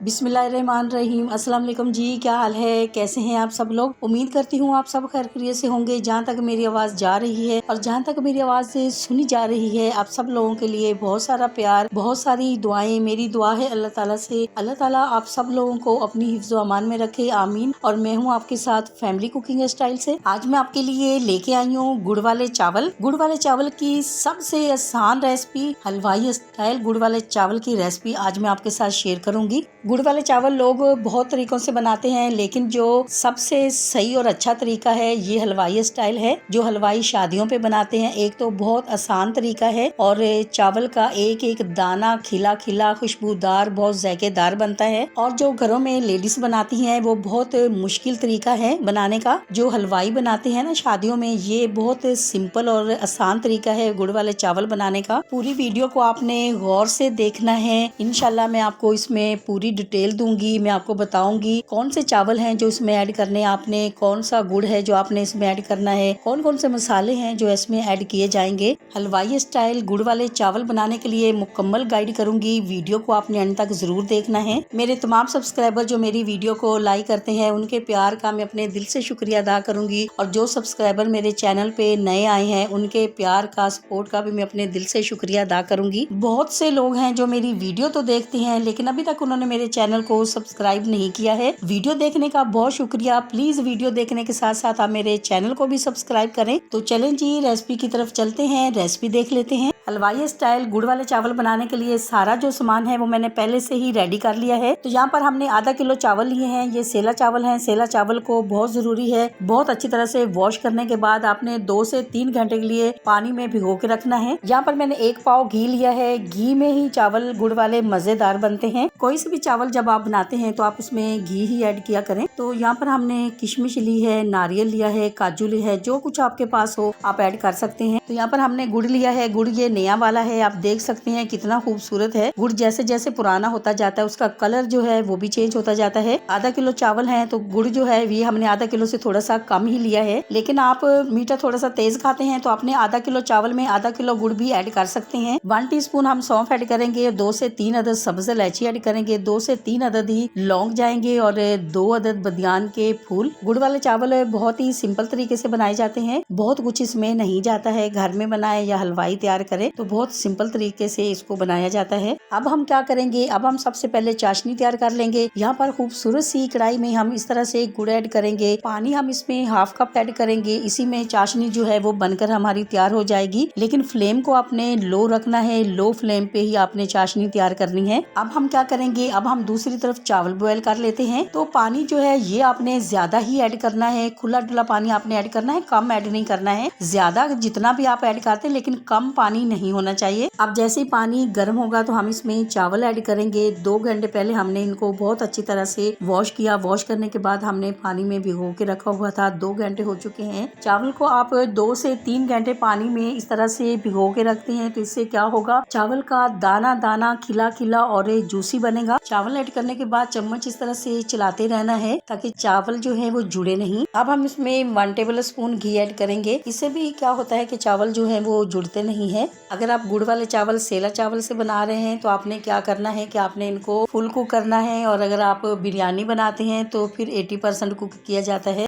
बिस्मिल्लाहिर्रहमानिर्रहीम। अस्सलाम वालेकुम जी, क्या हाल है, कैसे हैं आप सब लोग। उम्मीद करती हूँ आप सब खैर खैरियत से होंगे। जहाँ तक मेरी आवाज़ जा रही है और जहाँ तक मेरी आवाज़ सुनी जा रही है, आप सब लोगों के लिए बहुत सारा प्यार, बहुत सारी दुआएं। मेरी दुआ है अल्लाह ताला से, अल्लाह ताला आप सब लोगों को अपनी हिफ्ज़ो अमान में रखे, आमीन। और मैं हूँ आपके साथ फैमिली कुकिंग स्टाइल से। आज मैं आपके लिए लेके आई हूँ गुड़ वाले चावल। गुड़ वाले चावल की सबसे आसान रेसिपी, हलवाई स्टाइल गुड़ वाले चावल की रेसिपी आज मैं आपके साथ शेयर करूंगी। गुड़ वाले चावल लोग बहुत तरीकों से बनाते हैं, लेकिन जो सबसे सही और अच्छा तरीका है ये हलवाई स्टाइल है, जो हलवाई शादियों पे बनाते हैं। एक तो बहुत आसान तरीका है और चावल का एक एक दाना खिला खिला खुशबूदार बहुत जायकेदार बनता है। और जो घरों में लेडीज बनाती हैं वो बहुत मुश्किल तरीका है बनाने का। जो हलवाई बनाते हैं ना शादियों में, ये बहुत सिंपल और आसान तरीका है गुड़ वाले चावल बनाने का। पूरी वीडियो को आपने गौर से देखना है। इंशाल्लाह मैं आपको इसमें पूरी डिटेल दूंगी। मैं आपको बताऊंगी कौन से चावल हैं जो इसमें ऐड करने आपने, कौन सा गुड़ है जो आपने इसमें ऐड करना है, कौन कौन से मसाले हैं जो इसमें ऐड किए जाएंगे। हलवाई स्टाइल गुड़ वाले चावल बनाने के लिए मुकम्मल गाइड करूंगी। वीडियो को आपने अंत तक जरूर देखना है। मेरे तमाम सब्सक्राइबर जो मेरी वीडियो को लाइक करते हैं, उनके प्यार का मैं अपने दिल से शुक्रिया अदा करूंगी। और जो सब्सक्राइबर मेरे चैनल पे नए आए हैं, उनके प्यार का, सपोर्ट का भी मैं अपने दिल से शुक्रिया अदा करूंगी। बहुत से लोग हैं जो मेरी वीडियो तो देखते हैं, लेकिन अभी तक उन्होंने मेरे चैनल को सब्सक्राइब नहीं किया है। वीडियो देखने का बहुत शुक्रिया। प्लीज वीडियो देखने के साथ साथ आप मेरे चैनल को भी सब्सक्राइब करें। तो चलें जी, रेसिपी की तरफ चलते हैं, रेसिपी देख लेते हैं। हलवाई स्टाइल गुड़ वाले चावल बनाने के लिए सारा जो सामान है वो मैंने पहले से ही रेडी कर लिया है। तो यहाँ पर हमने आधा किलो चावल लिए हैं। ये सेला चावल है। सेला चावल को बहुत जरूरी है बहुत अच्छी तरह से वॉश करने के बाद आपने 2 से 3 घंटे के लिए पानी में भिगो के रखना है। यहाँ पर मैंने 1 पाव घी लिया है। घी में ही चावल गुड़ वाले मजेदार बनते हैं। कोई से भी चावल जब आप बनाते हैं तो आप उसमें घी ही ऐड किया करें। तो यहाँ पर हमने किशमिश ली है, नारियल लिया है, काजू लिया है, जो कुछ आपके पास हो आप ऐड कर सकते हैं। तो यहाँ पर हमने गुड़ लिया है। गुड़ ये नया वाला है, आप देख सकते हैं कितना खूबसूरत है। गुड़ जैसे जैसे पुराना होता जाता है उसका कलर जो है वो भी चेंज होता जाता है। आधा किलो चावल है तो गुड़ जो है ये हमने आधा किलो से थोड़ा सा कम ही लिया है। लेकिन आप मीठा थोड़ा सा तेज खाते हैं तो आपने आधा किलो चावल में आधा किलो गुड़ भी ऐड कर सकते हैं। 1 टीस्पून हम सौंफ ऐड करेंगे, 2 से 3 अदद सब्ज इलायची ऐड करेंगे, 2 से 3 अदद ही लौंग जाएंगे और 2 अदद बदियान के फूल। गुड़ वाले चावल बहुत ही सिंपल तरीके से बनाए जाते हैं, बहुत कुछ इसमें नहीं जाता है। घर में बनाए या हलवाई तैयार करे तो बहुत सिंपल तरीके से इसको बनाया जाता है। अब हम क्या करेंगे, अब हम सबसे पहले चाशनी तैयार कर लेंगे। यहाँ पर खूबसूरत सी कढ़ाई में हम इस तरह से गुड़ ऐड करेंगे। पानी हम इसमें हाफ कप ऐड करेंगे। इसी में चाशनी जो है वो बनकर हमारी तैयार हो जाएगी। लेकिन फ्लेम को आपने लो रखना है, लो फ्लेम पे ही आपने चाशनी तैयार करनी है। अब हम क्या करेंगे, अब हम दूसरी तरफ चावल बॉयल कर लेते हैं। तो पानी जो है ये आपने ज्यादा ही ऐड करना है, खुला डुला पानी आपने ऐड करना है, कम ऐड नहीं करना है। ज्यादा जितना भी आप ऐड करते हैं लेकिन कम पानी नहीं होना चाहिए। अब जैसे ही पानी गर्म होगा तो हम इसमें चावल ऐड करेंगे। 2 घंटे पहले हमने इनको बहुत अच्छी तरह से वॉश किया। वॉश करने के बाद हमने पानी में भिगो के रखा हुआ था। 2 घंटे हो चुके हैं। चावल को आप 2 से 3 घंटे पानी में इस तरह से भिगो के रखते हैं तो इससे क्या होगा, चावल का दाना दाना खिला खिला और जूसी बनेगा। चावल ऐड करने के बाद चम्मच इस तरह से चलाते रहना है ताकि चावल जो है वो जुड़े नहीं। अब हम इसमें 1 टेबल स्पून घी ऐड करेंगे। इससे भी क्या होता है कि चावल जो है वो जुड़ते नहीं है। अगर आप गुड़ वाले चावल सेला चावल से बना रहे हैं तो आपने क्या करना है कि आपने इनको फुल कुक करना है। और अगर आप बिरयानी बनाते हैं तो फिर 80% कुक किया जाता है।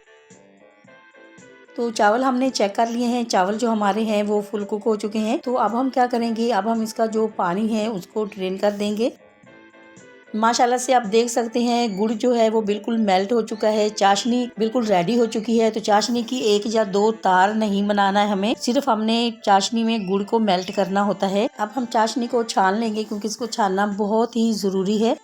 तो चावल हमने चेक कर लिए हैं, चावल जो हमारे हैं वो फुल कुक हो चुके हैं। तो अब हम क्या करेंगे, अब हम इसका जो पानी है उसको ड्रेन कर देंगे। माशाल्लाह से आप देख सकते हैं गुड़ जो है वो बिल्कुल मेल्ट हो चुका है। चाशनी बिल्कुल रेडी हो चुकी है। तो चाशनी की 1 या 2 तार नहीं बनाना है हमें, सिर्फ हमने चाशनी में गुड़ को मेल्ट करना होता है। अब हम चाशनी को छान लेंगे क्योंकि इसको छानना बहुत ही जरूरी है।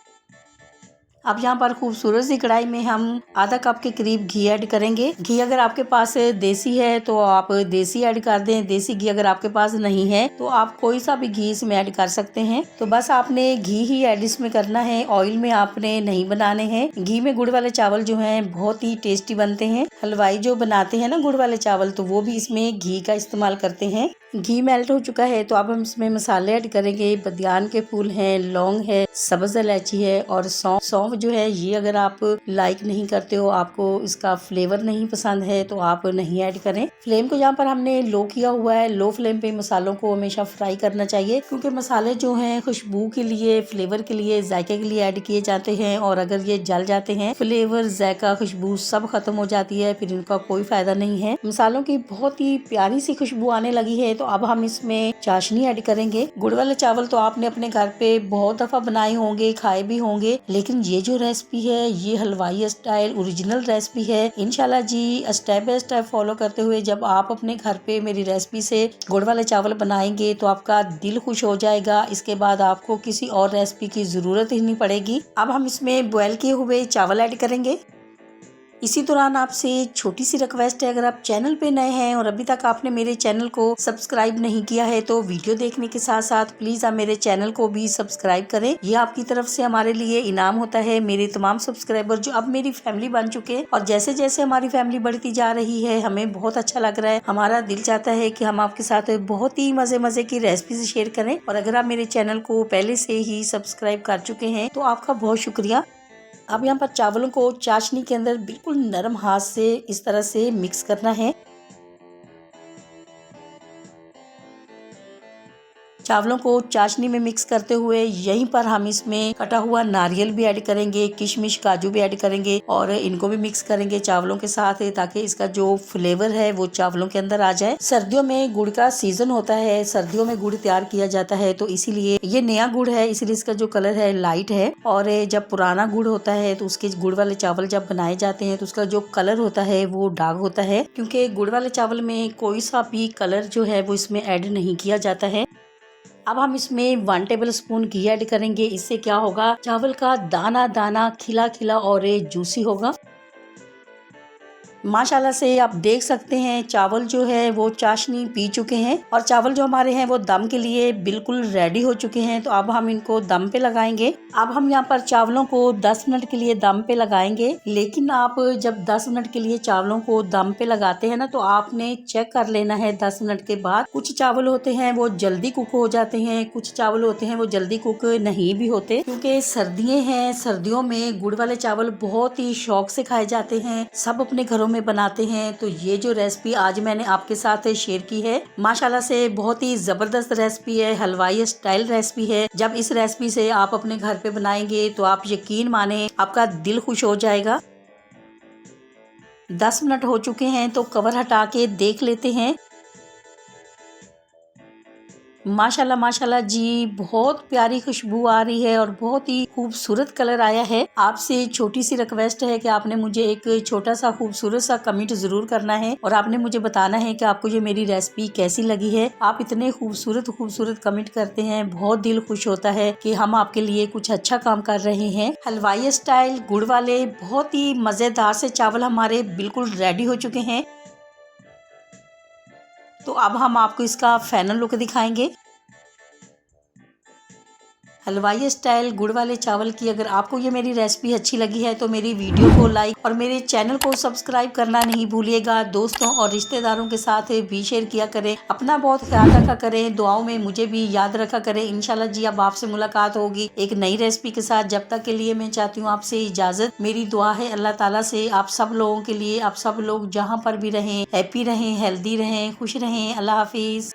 अब यहाँ पर खूबसूरत सी कढ़ाई में हम आधा कप के करीब घी ऐड करेंगे। घी अगर आपके पास देसी है तो आप देसी ऐड कर दें। देसी घी अगर आपके पास नहीं है तो आप कोई सा भी घी इसमें ऐड कर सकते हैं। तो बस आपने घी ही ऐड इसमें करना है, ऑयल में आपने नहीं बनाने हैं। घी में गुड़ वाले चावल जो हैं बहुत ही टेस्टी बनते हैं। हलवाई जो बनाते हैं ना गुड़ वाले चावल, तो वो भी इसमें घी का इस्तेमाल करते हैं। घी मेल्ट हो चुका है तो अब हम इसमें मसाले ऐड करेंगे। बदियान के फूल हैं, लौंग है, सब्ज इलायची है और सौंफ जो है ये अगर आप लाइक नहीं करते हो, आपको इसका फ्लेवर नहीं पसंद है तो आप नहीं ऐड करें। फ्लेम को यहाँ पर हमने लो किया हुआ है। लो फ्लेम पे मसालों को हमेशा फ्राई करना चाहिए, क्योंकि मसाले जो हैं खुशबू के लिए, फ्लेवर के लिए, जायके के लिए ऐड किए जाते हैं, और अगर ये जल जाते हैं फ्लेवर, जायका, खुशबू सब खत्म हो जाती है, फिर इनका कोई फायदा नहीं है। मसालों की बहुत ही प्यारी सी खुशबू आने लगी है, तो अब हम इसमें चाशनी ऐड करेंगे। गुड़ वाले चावल तो आपने अपने घर पे बहुत दफा बनाए होंगे, खाए भी होंगे, लेकिन ये जो रेसिपी है ये हलवाई स्टाइल ओरिजिनल रेसिपी है। इंशाल्लाह जी स्टेप बाय स्टेप फॉलो करते हुए जब आप अपने घर पे मेरी रेसिपी से गुड़ वाले चावल बनाएंगे तो आपका दिल खुश हो जाएगा। इसके बाद आपको किसी और रेसिपी की जरूरत ही नहीं पड़ेगी। अब हम इसमें बॉयल किए हुए चावल ऐड करेंगे। इसी दौरान आपसे छोटी सी रिक्वेस्ट है, अगर आप चैनल पे नए हैं और अभी तक आपने मेरे चैनल को सब्सक्राइब नहीं किया है तो वीडियो देखने के साथ साथ प्लीज आप मेरे चैनल को भी सब्सक्राइब करें। ये आपकी तरफ से हमारे लिए इनाम होता है। मेरे तमाम सब्सक्राइबर जो अब मेरी फैमिली बन चुके हैं, और जैसे जैसे हमारी फैमिली बढ़ती जा रही है हमें बहुत अच्छा लग रहा है। हमारा दिल चाहता है कि हम आपके साथ बहुत ही मजे की रेसिपी शेयर करें, और अगर आप मेरे चैनल को पहले से ही सब्सक्राइब कर चुके हैं तो आपका बहुत शुक्रिया। अब यहाँ पर चावलों को चाशनी के अंदर बिल्कुल नरम हाथ से इस तरह से मिक्स करना है। चावलों को चाशनी में मिक्स करते हुए यहीं पर हम इसमें कटा हुआ नारियल भी ऐड करेंगे, किशमिश, काजू भी ऐड करेंगे, और इनको भी मिक्स करेंगे चावलों के साथ, ताकि इसका जो फ्लेवर है वो चावलों के अंदर आ जाए। सर्दियों में गुड़ का सीजन होता है, सर्दियों में गुड़ तैयार किया जाता है, तो इसीलिए ये नया गुड़ है, इसीलिए इसका जो कलर है लाइट है। और जब पुराना गुड़ होता है तो उसके गुड़ वाले चावल जब बनाए जाते हैं तो उसका जो कलर होता है वो डार्क होता है, क्योंकि गुड़ वाले चावल में कोई सा भी कलर जो है वो इसमें ऐड नहीं किया जाता है। अब हम इसमें 1 टेबल स्पून घी ऐड करेंगे। इससे क्या होगा, चावल का दाना दाना खिला खिला और जूसी होगा। माशाल्लाह से आप देख सकते हैं चावल जो है वो चाशनी पी चुके हैं, और चावल जो हमारे हैं वो दम के लिए बिल्कुल रेडी हो चुके हैं। तो अब हम इनको दम पे लगाएंगे। अब हम यहाँ पर चावलों को 10 मिनट के लिए दम पे लगाएंगे, लेकिन आप जब 10 मिनट के लिए चावलों को दम पे लगाते हैं ना, तो आपने चेक कर लेना है 10 मिनट के बाद। कुछ चावल होते हैं वो जल्दी कुक हो जाते हैं, कुछ चावल होते हैं वो जल्दी कुक नहीं भी होते, क्योंकि सर्दियाँ हैं, सर्दियों में गुड़ वाले चावल बहुत ही शौक से खाए जाते हैं, सब अपने घरों में बनाते हैं। तो ये जो रेसिपी आज मैंने आपके साथ शेयर की है, माशाल्लाह से बहुत ही जबरदस्त रेसिपी है, हलवाई स्टाइल रेसिपी है। जब इस रेसिपी से आप अपने घर पे बनाएंगे तो आप यकीन माने आपका दिल खुश हो जाएगा। 10 मिनट हो चुके हैं तो कवर हटा के देख लेते हैं। माशाल्लाह माशाल्लाह जी बहुत प्यारी खुशबू आ रही है और बहुत ही खूबसूरत कलर आया है। आपसे छोटी सी रिक्वेस्ट है कि आपने मुझे एक छोटा सा खूबसूरत सा कमेंट जरूर करना है, और आपने मुझे बताना है कि आपको ये मेरी रेसिपी कैसी लगी है। आप इतने खूबसूरत खूबसूरत कमेंट करते हैं, बहुत दिल खुश होता है कि हम आपके लिए कुछ अच्छा काम कर रहे हैं। हलवाई स्टाइल गुड़ वाले बहुत ही मजेदार से चावल हमारे बिल्कुल रेडी हो चुके हैं। तो अब हम आपको इसका फाइनल लुक दिखाएंगे। हलवाई स्टाइल गुड़ वाले चावल की अगर आपको ये मेरी रेसिपी अच्छी लगी है तो मेरी वीडियो को लाइक और मेरे चैनल को सब्सक्राइब करना नहीं भूलिएगा। दोस्तों और रिश्तेदारों के साथ भी शेयर किया करें। अपना बहुत ख्याल रखा करें, दुआओं में मुझे भी याद रखा करें। इंशाल्लाह जी अब आपसे मुलाकात होगी एक नई रेसिपी के साथ। जब तक के लिए मैं चाहती हूँ आपसे इजाजत। मेरी दुआ है अल्लाह ताला से आप सब लोगों के लिए, आप सब लोग जहाँ पर भी रहें हैप्पी रहें, हेल्दी रहें, खुश रहें। अल्लाह हाफिज।